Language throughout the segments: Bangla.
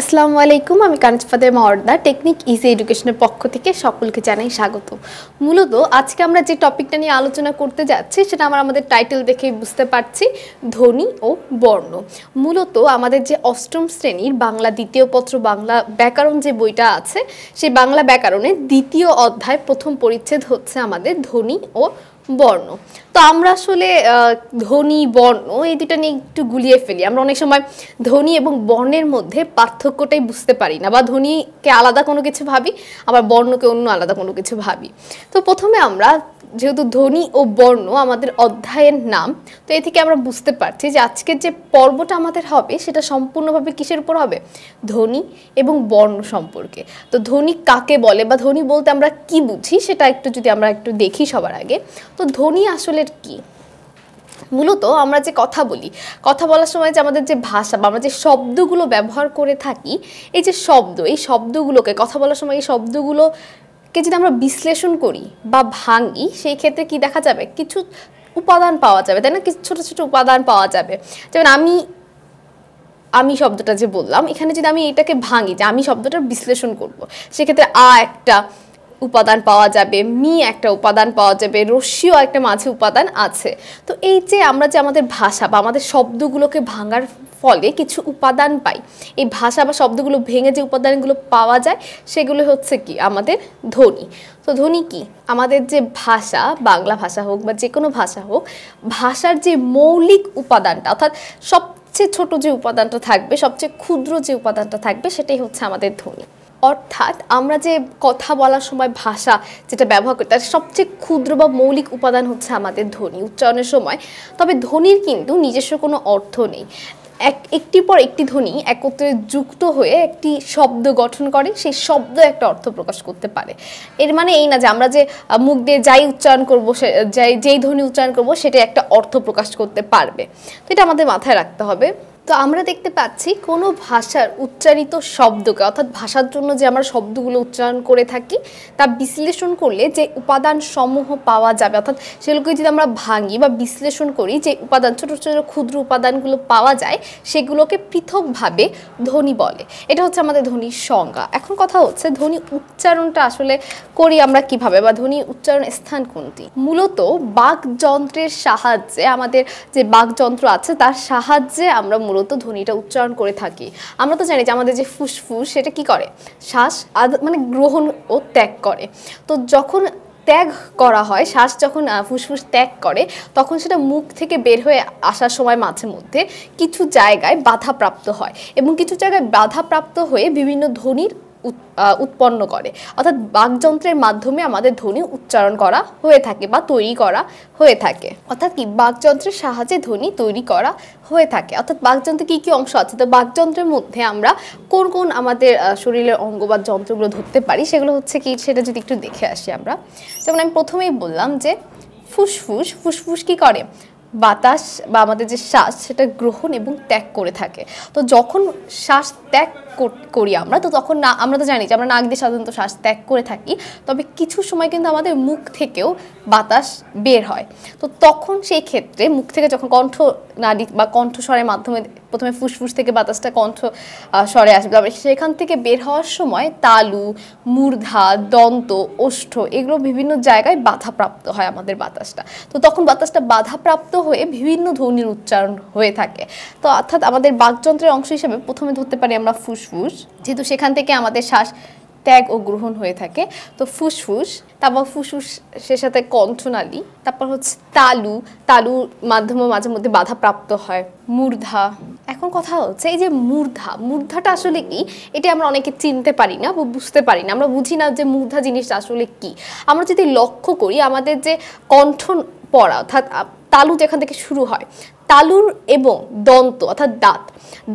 আসসালামু আলাইকুম, আমি কানিজফাদের মর্দা টেকনিক ইজি এডুকেশনের পক্ষ থেকে সকলকে জানাই স্বাগত। মূলত আজকে আমরা যে টপিকটা নিয়ে আলোচনা করতে যাচ্ছি সেটা আমাদের টাইটেল দেখেই বুঝতে পারছি, ধ্বনি ও বর্ণ। মূলত আমাদের যে অষ্টম শ্রেণীর বাংলা দ্বিতীয় পত্র বাংলা ব্যাকরণ যে বইটা আছে, সেই বাংলা ব্যাকরণের দ্বিতীয় অধ্যায় প্রথম পরিচ্ছেদ হচ্ছে আমাদের ধ্বনি ও বর্ণ। তো আমরা আসলে ধ্বনি বর্ণ এই দুটা নিয়ে একটু গুলিয়ে ফেলি। আমরা অনেক সময় ধ্বনি এবং বর্ণের মধ্যে পার্থক্যটাই বুঝতে পারি না, বা ধ্বনিকে আলাদা কোনো কিছু ভাবি, আবার বর্ণকে অন্য আলাদা কোনো কিছু ভাবি। তো প্রথমে আমরা যেহেতু ধ্বনি ও বর্ণ আমাদের অধ্যায়ের নাম, তো এ থেকে আমরা বুঝতে পারছি যে আজকের যে পর্বটা আমাদের হবে সেটা সম্পূর্ণভাবে কিসের উপর হবে? ধ্বনি এবং বর্ণ সম্পর্কে। তো ধ্বনি কাকে বলে বা ধ্বনি বলতে আমরা কি বুঝি সেটা যদি আমরা একটু দেখি সবার আগে। তো ধ্বনি আসলে কি? মূলত আমরা যে কথা বলি, কথা বলার সময় যে আমাদের যে ভাষা বা আমরা যে শব্দগুলো ব্যবহার করে থাকি, এই যে শব্দ, এই শব্দগুলোকে কথা বলার সময় এই শব্দগুলোকে যদি আমরা বিশ্লেষণ করি বা ভাঙি, সেই ক্ষেত্রে কি দেখা যাবে? কিছু উপাদান পাওয়া যাবে, তাই না? কিছু ছোট ছোট উপাদান পাওয়া যাবে। যেমন আমি শব্দটা যে বললাম, এখানে যদি আমি এটাকে ভাঙি, যে আমি শব্দটার বিশ্লেষণ করব, সেক্ষেত্রে একটা উপাদান পাওয়া যাবে, একটা উপাদান পাওয়া যাবে, রস্যিও একটা মাঝে উপাদান আছে। তো এই যে আমরা যে আমাদের ভাষা বা আমাদের শব্দগুলোকে ভাঙার ফলে কিছু উপাদান পাই, এই ভাষা বা শব্দগুলো ভেঙে যে উপাদানগুলো পাওয়া যায় সেগুলো হচ্ছে কি? আমাদের ধ্বনি। তো ধ্বনি কি? আমাদের যে ভাষা, বাংলা ভাষা হোক বা যে কোনো ভাষা হোক, ভাষার যে মৌলিক উপাদানটা, অর্থাৎ সবচেয়ে ছোট যে উপাদানটা থাকবে, সবচেয়ে ক্ষুদ্র যে উপাদানটা থাকবে, সেটাই হচ্ছে আমাদের ধ্বনি। অর্থাৎ আমরা যে কথা বলার সময় ভাষা যেটা ব্যবহার করি, তার সবচেয়ে ক্ষুদ্র বা মৌলিক উপাদান হচ্ছে আমাদের ধ্বনি উচ্চারণের সময়। তবে ধ্বনির কিন্তু নিজস্ব কোনো অর্থ নেই। একটির পর একটি ধ্বনি একত্রে যুক্ত হয়ে একটি শব্দ গঠন করে, সেই শব্দ একটা অর্থ প্রকাশ করতে পারে। এর মানে এই না যে আমরা যে মুখ দিয়ে যাই উচ্চারণ করবো, যেই ধ্বনি উচ্চারণ করবো সেটা একটা অর্থ প্রকাশ করতে পারবে। তো এটা আমাদের মাথায় রাখতে হবে। তো আমরা দেখতে পাচ্ছি কোনো ভাষার উচ্চারিত শব্দকে, অর্থাৎ ভাষার জন্য যে আমরা শব্দগুলো উচ্চারণ করে থাকি, তা বিশ্লেষণ করলে যে উপাদান সমূহ পাওয়া যাবে, অর্থাৎ সেগুলোকে যদি আমরা ভাঙি বা বিশ্লেষণ করি, যে উপাদান ছোট ছোট ক্ষুদ্র উপাদানগুলো পাওয়া যায়, সেগুলোকে পৃথকভাবে ধ্বনি বলে। এটা হচ্ছে আমাদের ধ্বনির সংজ্ঞা। এখন কথা হচ্ছে ধ্বনি উচ্চারণটা আসলে করি আমরা কিভাবে, বা ধ্বনি উচ্চারণ স্থান কোনটি? মূলত বাকযন্ত্রের সাহায্যে, আমাদের যে বাকযন্ত্র আছে তার সাহায্যে আমরা মূলত ধ্বনিটা উচ্চারণ করে থাকি। আমরা তো জানি যে আমাদের যে ফুসফুস, সেটা কি করে? শ্বাস মানে গ্রহণ ও ত্যাগ করে। তো যখন ত্যাগ করা হয়, শ্বাস যখন ফুসফুস ত্যাগ করে, তখন সেটা মুখ থেকে বের হয়ে আসার সময় মাঝে মধ্যে কিছু জায়গায় বাধাপ্রাপ্ত হয়, এবং কিছু জায়গায় বাধাপ্রাপ্ত হয়ে বিভিন্ন ধ্বনির উৎপন্ন করে। অর্থাৎ বাকযন্ত্রের মাধ্যমে আমাদের ধ্বনি উচ্চারণ করা হয়ে থাকে বা তৈরি করা হয়ে থাকে। অর্থাৎ কি? বাকযন্ত্রের সাহায্যে ধ্বনি তৈরি করা হয়ে থাকে। অর্থাৎ বাকযন্ত্রে কি কি অংশ আছে? তো বাকযন্ত্রের মধ্যে আমরা কোন কোন আমাদের শরীরের অঙ্গ বা যন্ত্রগুলো ধরতে পারি, সেগুলো হচ্ছে কি, সেটা যদি একটু দেখে আসি আমরা। যেমন আমি প্রথমেই বললাম যে ফুসফুস, ফুসফুস কি করে? বাতাস বা আমাদের যে শ্বাস, সেটা গ্রহণ এবং ত্যাগ করে থাকে। তো যখন শ্বাস ত্যাগ করি আমরা, তো তখন আমরা তো জানি যে আমরা নাক দিয়ে সাধারণত শ্বাস ত্যাগ করে থাকি, তবে কিছু সময় কিন্তু আমাদের মুখ থেকেও বাতাস বের হয়। তো তখন সেই ক্ষেত্রে মুখ থেকে যখন কণ্ঠ নালী বা কণ্ঠস্বরের মাধ্যমে প্রথমে ফুসফুস থেকে বাতাসটা কণ্ঠ স্বরে আসবে, তবে সেখান থেকে বের হওয়ার সময় তালু, মূর্ধা, দন্ত, ওষ্ঠ, এগুলো বিভিন্ন জায়গায় বাধাপ্রাপ্ত হয় আমাদের বাতাসটা। তো তখন বাতাসটা বাধাপ্রাপ্ত হয়ে বিভিন্ন ধ্বনির উচ্চারণ হয়ে থাকে। তো অর্থাৎ আমাদের বাকযন্ত্রের অংশ হিসেবে প্রথমে ধরতে পারি আমরা ফুসফুস, যেহেতু সেখান থেকে আমাদের শ্বাস ত্যাগ ও গ্রহণ হয়ে থাকে। তো ফুসফুস, তারপর ফুসফুসের সাথে কণ্ঠনালী, তারপর হচ্ছে তালুর মাধ্যমে মাঝে মধ্যে বাধাপ্রাপ্ত হয় মূর্ধা। এখন কথা হচ্ছে এই যে মূর্ধাটা আসলে কি, এটা আমরা অনেকে চিনতে পারি না বা বুঝতে পারি না। আমরা বুঝি না যে মূর্ধা জিনিসটা আসলে কি। আমরা যদি লক্ষ্য করি, আমাদের যে কণ্ঠ পড়া, অর্থাৎ তালু যেখান থেকে শুরু হয়, তালুর এবং দন্ত অর্থাৎ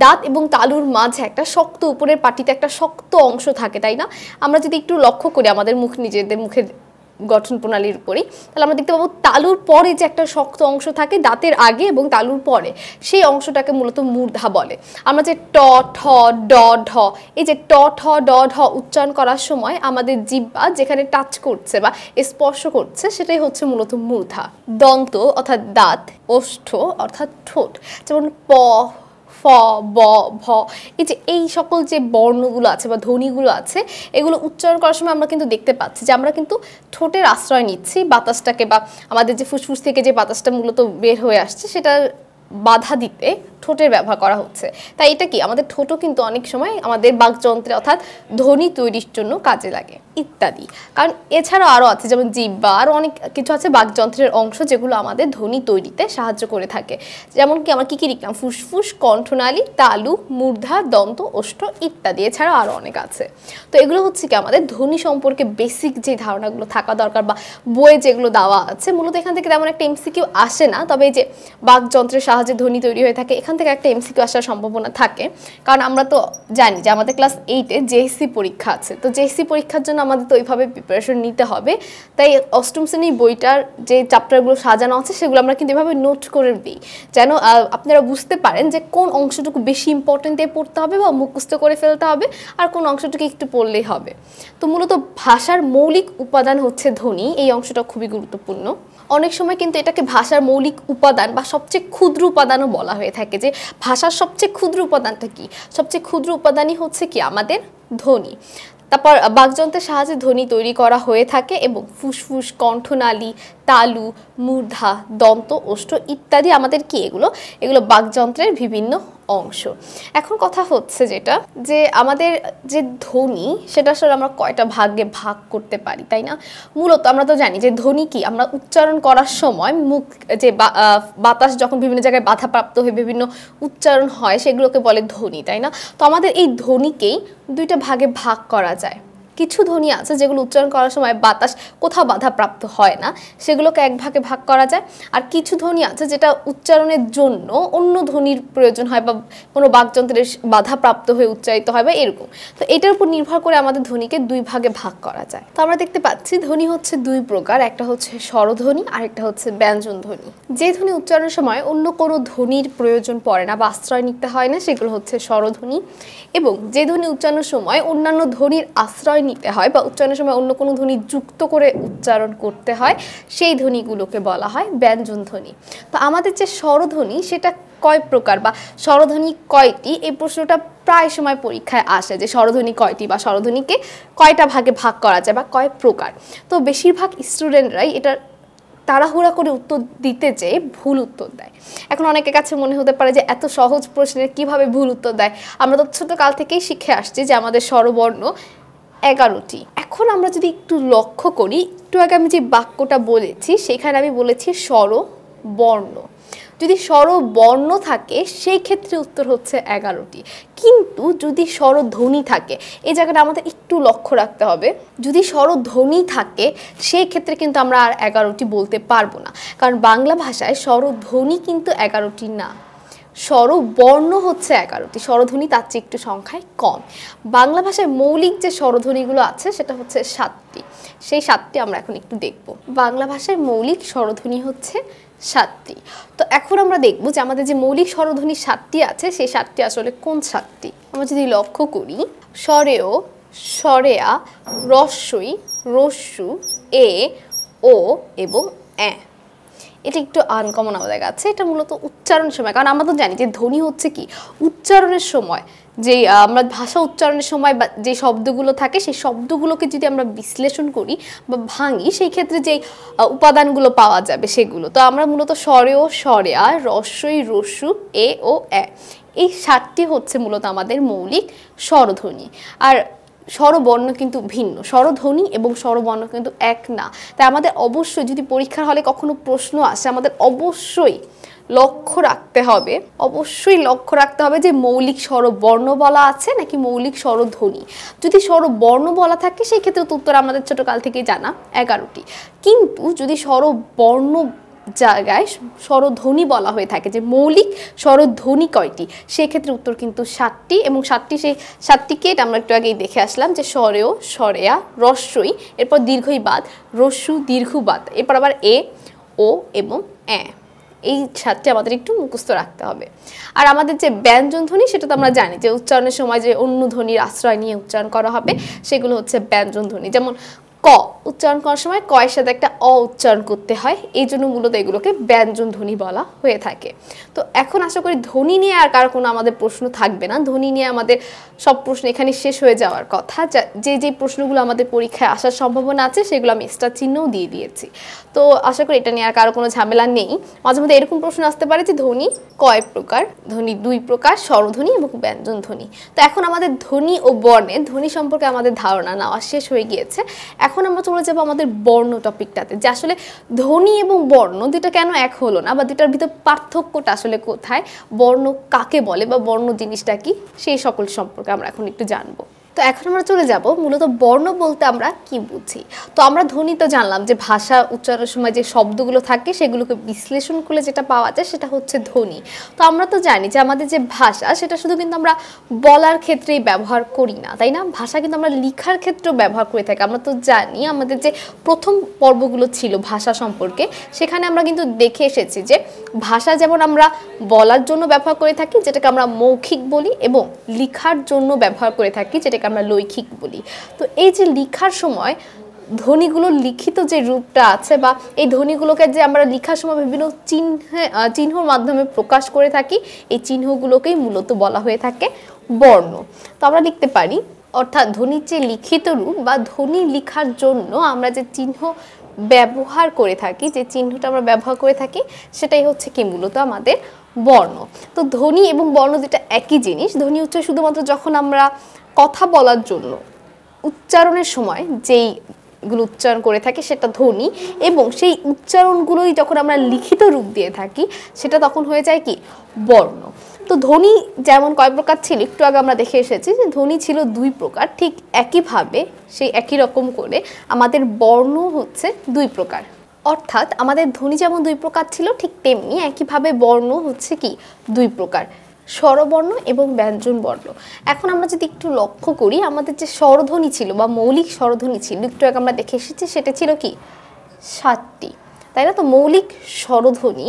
দাঁত এবং তালুর মাঝে একটা শক্ত, উপরের পাটিতে একটা শক্ত অংশ থাকে, তাই না? আমরা যদি একটু লক্ষ্য করি আমাদের নিজেদের মুখের গঠন প্রণালীর উপরেই, তাহলে আমরা দেখতে পাবো তালুর পরে যে একটা শক্ত অংশ থাকে দাঁতের আগে এবং তালুর পরে, সেই অংশটাকে মূলত মূর্ধা বলে। আমরা যে ট, ঠ, ড, ঢ, এই যে ট, ঠ, ড, ঢ উচ্চারণ করার সময় আমাদের জিহ্বা যেখানে টাচ করছে বা স্পর্শ করছে, সেটাই হচ্ছে মূলত মূর্ধা। দন্ত অর্থাৎ দাঁত, ওষ্ঠ অর্থাৎ ঠোঁট, যেমন প, ফ, ফ, ব, ভ, এই সকল যে বর্ণগুলো আছে বা ধ্বনিগুলো আছে এগুলো উচ্চারণ করার সময় আমরা কিন্তু দেখতে পাচ্ছি যে আমরা কিন্তু ঠোঁটের আশ্রয় নিচ্ছি বাতাসটাকে, বা আমাদের যে ফুসফুস থেকে যে বাতাসটা মূলত বের হয়ে আসছে সেটা বাধা দিতে ঠোঁটের ব্যবহার করা হচ্ছে। তাই এটা কি আমাদের ঠোঁটও কিন্তু অনেক সময় আমাদের বাকযন্ত্রে অর্থাৎ ধ্বনি তৈরির জন্য কাজে লাগে ইত্যাদি। কারণ এছাড়াও আরও আছে যেমন জিহ্বা, আরও অনেক কিছু আছে বাকযন্ত্রের অংশ যেগুলো আমাদের ধ্বনি তৈরিতে সাহায্য করে থাকে। যেমন কি আমরা কি লিখলাম, ফুসফুস, কণ্ঠনালী, তালু, মূর্ধা, দন্ত, ওষ্ঠ ইত্যাদি। এছাড়াও আরও অনেক আছে। তো এগুলো হচ্ছে কি আমাদের ধ্বনি সম্পর্কে বেসিক যে ধারণাগুলো থাকা দরকার বা বইয়ে যেগুলো দেওয়া আছে। মূলত এখান থেকে তেমন একটা এমসিকিউ আসে না, তবে এই যে বাকযন্ত্রের সাহায্যে ধ্বনি তৈরি হয়ে থাকে এখান থেকে একটা এমসিকিউ আসার সম্ভাবনা থাকে। কারণ আমরা তো জানি যে আমাদের ক্লাস 8-এ জেএসসি পরীক্ষা আছে, তো জেএসসি পরীক্ষার জন্য আমাদের তো ওইভাবে প্রিপারেশন নিতে হবে। তাই অষ্টম শ্রেণীর বইটার যে চ্যাপ্টারগুলো সাজানো আছে সেগুলো আমরা কিন্তু এভাবে নোট করে দিই, যেন আপনারা বুঝতে পারেন যে কোন অংশটুকু বেশি ইম্পর্টেন্ট দিয়ে পড়তে হবে বা মুখস্থ করে ফেলতে হবে, আর কোন অংশটুকু একটু পড়লেই হবে। তো মূলত ভাষার মৌলিক উপাদান হচ্ছে ধ্বনি, এই অংশটা খুবই গুরুত্বপূর্ণ। অনেক সময় কিন্তু এটাকে ভাষার মৌলিক উপাদান বা সবচেয়ে ক্ষুদ্র উপাদানও বলা হয়ে থাকে, যে ভাষার সবচেয়ে ক্ষুদ্র উপাদানটা কি? সবচেয়ে ক্ষুদ্র উপাদানই হচ্ছে কি আমাদের ধ্বনি। তারপর বাকযন্ত্রের সাহায্যে ধ্বনি তৈরি করা হয়ে থাকে এবং ফুসফুস, কণ্ঠনালী, তালু, মূর্ধা, দন্ত, ওষ্ঠ ইত্যাদি আমাদের কি এগুলো বাকযন্ত্রের বিভিন্ন অংশ। এখন কথা হচ্ছে যেটা যে আমাদের যে ধ্বনি সেটা আসলে আমরা কয়টা ভাগে ভাগ করতে পারি, তাই না? মূলত আমরা তো জানি যে ধ্বনি কি আমরা উচ্চারণ করার সময় মুখ যে বাতাস যখন বিভিন্ন জায়গায় বাধাপ্রাপ্ত হয়ে বিভিন্ন উচ্চারণ হয় সেগুলোকে বলে ধ্বনি, তাই না? তো আমাদের এই ধ্বনিকেই দুইটা ভাগে ভাগ করা যায়। কিছু ধ্বনি আছে যেগুলো উচ্চারণ করার সময় বাতাস কোথাও বাধাপ্রাপ্ত হয় না, সেগুলোকে এক ভাগে ভাগ করা যায়। আর কিছু ধ্বনি আছে যেটা উচ্চারণের জন্য অন্য ধ্বনির প্রয়োজন হয় বা কোনো বাকযন্ত্রের বাধাপ্রাপ্ত হয়ে উচ্চারিত হয় বা এরকম। তো এটার উপর নির্ভর করে আমাদের ধ্বনিকে দুই ভাগে ভাগ করা যায়। তো আমরা দেখতে পাচ্ছি ধ্বনি হচ্ছে দুই প্রকার, একটা হচ্ছে স্বরধ্বনি আর একটা হচ্ছে ব্যঞ্জন ধ্বনি। যে ধ্বনি উচ্চারণের সময় অন্য কোনো ধ্বনির প্রয়োজন পড়ে না বা আশ্রয় নিতে হয় না সেগুলো হচ্ছে স্বরধ্বনি, এবং যে ধ্বনি উচ্চারণের সময় অন্যান্য ধ্বনির আশ্রয় নিতে হয় বা উচ্চারণের সময় অন্য কোনো ধ্বনি যুক্ত করে উচ্চারণ করতে হয় সেই ধ্বনিগুলোকে বলা হয় ব্যঞ্জন ধ্বনি। তো আমাদের যে স্বরধ্বনি সেটা কয় প্রকার বা স্বরধ্বনি কয়টি, এই প্রশ্নটা প্রায় সময় পরীক্ষায় আসে যে স্বরধ্বনি কয়টি বা স্বরধ্বনিকে কয়টা ভাগে ভাগ করা যায় বা কয় প্রকার। তো বেশিরভাগ স্টুডেন্টরাই এটা তাড়াহুড়া করে উত্তর দিতে যেয়ে ভুল উত্তর দেয়। এখন অনেকের কাছে মনে হতে পারে যে এত সহজ প্রশ্নের কিভাবে ভুল উত্তর দেয়। আমরা তো ছোটকাল থেকেই শিখে আসছি যে আমাদের স্বরবর্ণ 11টি। এখন আমরা যদি একটু লক্ষ্য করি, একটু আগে আমি যে বাক্যটা বলেছি সেখানে আমি বলেছি স্বরবর্ণ। যদি স্বরবর্ণ থাকে সেই ক্ষেত্রে উত্তর হচ্ছে 11টি, কিন্তু যদি স্বরধ্বনি থাকে এই জায়গাটা আমাদের একটু লক্ষ্য রাখতে হবে। যদি স্বরধ্বনি থাকে সেই ক্ষেত্রে কিন্তু আমরা আর 11টি বলতে পারবো না, কারণ বাংলা ভাষায় স্বরধ্বনি কিন্তু 11টি না, স্বরবর্ণ হচ্ছে 11টি, স্বরধ্বনি তার চেয়ে একটু সংখ্যায় কম। বাংলা ভাষায় মৌলিক যে স্বরধ্বনিগুলো আছে সেটা হচ্ছে 7টি, সেই 7টি আমরা এখন একটু দেখব। বাংলা ভাষায় মৌলিক স্বরধ্বনি হচ্ছে 7টি। তো এখন আমরা দেখব যে আমাদের যে মৌলিক স্বরধ্বনি 7টি আছে সেই 7টি আসলে কোন 7টি। আমরা যদি লক্ষ্য করি, স্বরেয়, স্বরেয়া, রস্বই, রস্যু, এ, ও এবং এ। এটা একটু আনকমন আমাদের কাছে, এটা মূলত উচ্চারণের সময়, কারণ আমরা তো জানি যে ধ্বনি হচ্ছে কি উচ্চারণের সময় যে আমরা ভাষা উচ্চারণের সময় যে শব্দগুলো থাকে সেই শব্দগুলোকে যদি আমরা বিশ্লেষণ করি বা ভাঙি সেই ক্ষেত্রে যে উপাদানগুলো পাওয়া যাবে সেগুলো। তো আমরা মূলত স্বরেয়, স্বরেয়া, রস্বই, রস্যু, এ ও এ, এই 7টি হচ্ছে মূলত আমাদের মৌলিক স্বরধ্বনি। আর স্বরবর্ণ কিন্তু ভিন্ন, স্বরধ্বনি এবং স্বরবর্ণ কিন্তু এক না। তাই আমাদের অবশ্যই যদি পরীক্ষার হলে কখনো প্রশ্ন আসে আমাদের অবশ্যই লক্ষ্য রাখতে হবে যে মৌলিক স্বরবর্ণ বলা আছে নাকি মৌলিক স্বরধ্বনি। যদি স্বরবর্ণ বলা থাকে সেই ক্ষেত্রে উত্তর আমাদের ছোটকাল থেকেই জানা 11টি, কিন্তু যদি স্বরবর্ণ জায়গায় স্বরধ্বনি বলা হয়ে থাকে যে মৌলিক স্বরধ্বনি কয়টি, সেক্ষেত্রে উত্তর কিন্তু 7টি, এবং 7টি সেই 7টিকে আমরা একটু আগেই দেখে আসলাম যে স্বরেয়, স্বরেয়া, রস্বই, এরপর দীর্ঘই বাদ, রস্যু, দীর্ঘ বাদ, এরপর আবার এ, ও এবং এ। এই 7টি আমাদের একটু মুখস্থ রাখতে হবে। আর আমাদের যে ব্যঞ্জন ধ্বনি সেটা তো আমরা জানি যে উচ্চারণের সময় যে অন্য ধ্বনির আশ্রয় নিয়ে উচ্চারণ করা হবে সেগুলো হচ্ছে ব্যঞ্জন ধ্বনি। যেমন ক উচ্চারণ করার সময় ক এর সাথে একটা অ উচ্চারণ করতে হয়, এই জন্য মূলত এগুলোকে ব্যঞ্জন ধ্বনি বলা হয়ে থাকে। তো এখন আশা করি ধ্বনি নিয়ে আর কারো কোনো আমাদের প্রশ্ন থাকবে না। ধ্বনি নিয়ে আমাদের সব প্রশ্ন এখানে শেষ হয়ে যাওয়ার কথা। যে প্রশ্নগুলো আমাদের পরীক্ষায় আসার সম্ভাবনা আছে সেগুলো আমি স্টার চিহ্নও দিয়ে দিয়েছি। তো আশা করি এটা নিয়ে আর কারো কোনো ঝামেলা নেই। মাঝে মধ্যে এরকম প্রশ্ন আসতে পারে যে ধ্বনি কয় প্রকার, ধ্বনি 2 প্রকার, স্বরধ্বনি এবং ব্যঞ্জন ধ্বনি। তো এখন আমাদের ধ্বনি ও বর্ণের ধ্বনি সম্পর্কে আমাদের ধারণা নেওয়া শেষ হয়ে গিয়েছে। এখন আমরা চলে যাবো আমাদের বর্ণ টপিকটাতে, যে আসলে ধ্বনি এবং বর্ণ দুটো কেন এক হলো না, বা দুটার ভিতর পার্থক্যটা আসলে কোথায়, বর্ণ কাকে বলে বা বর্ণ জিনিসটা কি, সেই সকল সম্পর্কে আমরা এখন একটু জানবো। তো এখন আমরা চলে যাব মূলত বর্ণ বলতে আমরা কি বুঝি। তো আমরা ধ্বনি তো জানলাম যে ভাষা উচ্চারণের সময় যে শব্দগুলো থাকে সেগুলোকে বিশ্লেষণ করলে যেটা পাওয়া যায় সেটা হচ্ছে ধ্বনি। তো আমরা তো জানি যে আমাদের যে ভাষা সেটা শুধু কিন্তু আমরা বলার ক্ষেত্রেই ব্যবহার করি না, তাই না? ভাষা কিন্তু আমরা লেখার ক্ষেত্রেও ব্যবহার করে থাকি। আমরা তো জানি আমাদের যে প্রথম পর্বগুলো ছিল ভাষা সম্পর্কে, সেখানে আমরা কিন্তু দেখে এসেছি যে ভাষা যেমন আমরা বলার জন্য ব্যবহার করে থাকি, যেটাকে আমরা মৌখিক বলি, এবং লেখার জন্য ব্যবহার করে থাকি, যেটাকে আমরা লৈখিক বলি। তো এই যে লেখার সময় ধ্বনিগুলো লিখিত যে রূপটা আছে, বা এই ধ্বনিগুলোকে যে আমরা লেখার সময় বিভিন্ন চিহ্নর মাধ্যমে প্রকাশ করে থাকি, এই চিহ্নগুলোকেই মূলত বলা হয়ে থাকে বর্ণ। তো আমরা লিখতে পারি, অর্থাৎ ধ্বনির যে লিখিত রূপ বা ধ্বনি লেখার জন্য আমরা যে চিহ্ন ব্যবহার করে থাকি, যে চিহ্নটা আমরা ব্যবহার করে থাকি, সেটাই হচ্ছে কি মূলত আমাদের বর্ণ। তো ধ্বনি এবং বর্ণ যেটা একই জিনিস। ধ্বনি হচ্ছে শুধুমাত্র যখন আমরা কথা বলার জন্য উচ্চারণের সময় যেইগুলো উচ্চারণ করে থাকি সেটা ধ্বনি, এবং সেই উচ্চারণগুলোই যখন আমরা লিখিত রূপ দিয়ে থাকি সেটা তখন হয়ে যায় কি বর্ণ। তো ধ্বনি যেমন কয় প্রকার ছিল একটু আগে আমরা দেখে এসেছি যে ধ্বনি ছিল 2 প্রকার, ঠিক একইভাবে সেই একই রকম করে আমাদের বর্ণ হচ্ছে 2 প্রকার। অর্থাৎ আমাদের ধ্বনি যেমন 2 প্রকার ছিল, ঠিক তেমনি একইভাবে বর্ণ হচ্ছে কি 2 প্রকার, স্বরবর্ণ এবং ব্যঞ্জন বর্ণ। এখন আমরা যদি একটু লক্ষ্য করি, আমাদের যে স্বরধ্বনি ছিল বা মৌলিক স্বরধ্বনি ছিল একটু আগে আমরা দেখে এসেছি, সেটা ছিল কি 7টি, তাই না? তো মৌলিক স্বরধ্বনি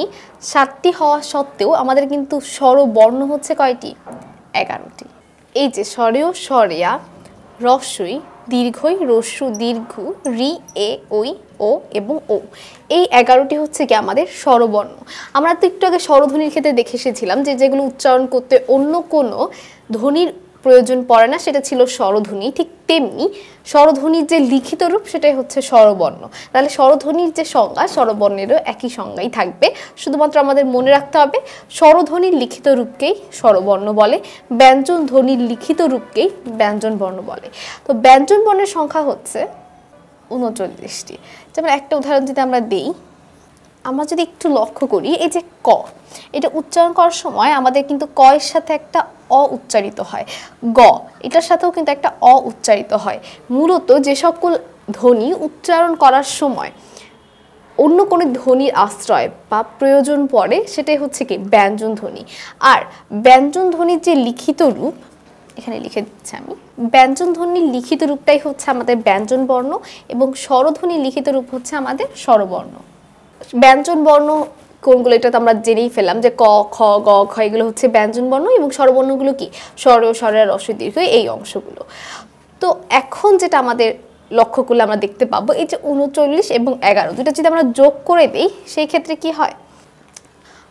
7টি হওয়া সত্ত্বেও আমাদের কিন্তু স্বরবর্ণ হচ্ছে কয়টি? 11টি। এই যে স্বরেয়, স্বরেয়া, রস্বই, দীর্ঘই, রস্যু, দীর্ঘ, রি, এ, ওই, ও এবং ও, এই 11টি হচ্ছে কি আমাদের স্বরবর্ণ। আমরা তো একটু আগে স্বরধ্বনির ক্ষেত্রে দেখে এসেছিলাম যে যেগুলো উচ্চারণ করতে অন্য কোনো ধ্বনির প্রয়োজন পড়ে না সেটা ছিল স্বরধ্বনি, ঠিক তেমনি স্বরধ্বনির যে লিখিত রূপ সেটাই হচ্ছে স্বরবর্ণ। তাহলে স্বরধ্বনির যে সংজ্ঞা স্বরবর্ণেরও একই সংজ্ঞাই থাকবে, শুধুমাত্র আমাদের মনে রাখতে হবে স্বরধ্বনির লিখিত রূপকেই স্বরবর্ণ বলে, ব্যঞ্জন ধ্বনির লিখিত রূপকেই ব্যঞ্জন বর্ণ বলে। তো ব্যঞ্জন বর্ণের সংখ্যা হচ্ছে 39টি। যেমন একটা উদাহরণ যদি আমরা দেই, আমরা যদি একটু লক্ষ্য করি, এই যে ক, এটা উচ্চারণ করার সময় আমাদের কিন্তু ক এর সাথে একটা অ উচ্চারিত হয়, গ এটার সাথেও কিন্তু একটা অ উচ্চারিত হয়। মূলত যে সকল ধ্বনি উচ্চারণ করার সময় অন্য কোনো ধ্বনির আশ্রয় বা প্রয়োজন পড়ে সেটাই হচ্ছে কি ব্যঞ্জন ধ্বনি। আর ব্যঞ্জন ধ্বনির যে লিখিত রূপ, এখানে লিখে দিচ্ছি আমি, ব্যঞ্জন ধ্বনির লিখিত রূপটাই হচ্ছে আমাদের ব্যঞ্জন বর্ণ, এবং স্বরধ্বনির লিখিত রূপ হচ্ছে আমাদের স্বরবর্ণ। ব্যঞ্জন বর্ণ কোনগুলো এটা তো আমরা জেনেই ফেললাম যে ক, খ, গ, খ এগুলো হচ্ছে ব্যঞ্জন বর্ণ, এবং স্বরবর্ণগুলো কি স্বরেয়, স্বরেয়া, রস্বই, দীর্ঘ, এই অংশগুলো। তো এখন যেটা আমাদের লক্ষ্য করলে আমরা দেখতে পাবো, এই যে 39 এবং 11 দুটো যদি আমরা যোগ করে দিই সেই ক্ষেত্রে কি হয়,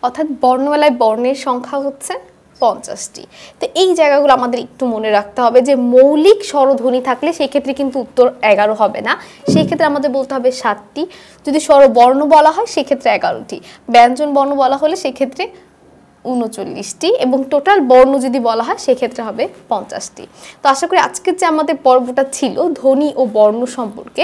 অর্থাৎ বর্ণমালায় বর্ণের সংখ্যা হচ্ছে 50টি। তো এই জায়গাগুলো আমাদের একটু মনে রাখতে হবে যে মৌলিক স্বরধ্বনি থাকলে সেই ক্ষেত্রে কিন্তু উত্তর 11 হবে না, সেই ক্ষেত্রে আমাদের বলতে হবে 7টি। যদি স্বরবর্ণ বলা হয় সেক্ষেত্রে 11টি, ব্যঞ্জন বর্ণ বলা হলে সেক্ষেত্রে 39টি, এবং টোটাল বর্ণ যদি বলা হয় সেক্ষেত্রে হবে 50টি। তো আশা করি আজকের যে আমাদের পর্বটা ছিল ধ্বনি ও বর্ণ সম্পর্কে,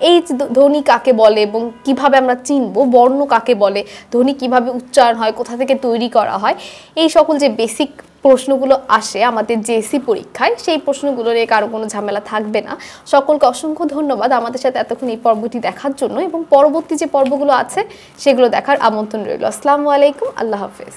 এই ধ্বনি কাকে বলে এবং কিভাবে আমরা চিনব, বর্ণ কাকে বলে, ধ্বনি কিভাবে উচ্চারণ হয়, কোথা থেকে তৈরি করা হয়, এই সকল যে বেসিক প্রশ্নগুলো আসে আমাদের জেএসসি পরীক্ষায়, সেই প্রশ্নগুলো নিয়ে কারো কোনো ঝামেলা থাকবে না। সকলকে অসংখ্য ধন্যবাদ আমাদের সাথে এতক্ষণ এই পর্বটি দেখার জন্য, এবং পরবর্তী যে পর্বগুলো আছে সেগুলো দেখার আমন্ত্রণ রইল। আসসালামু আলাইকুম, আল্লাহ হাফেজ।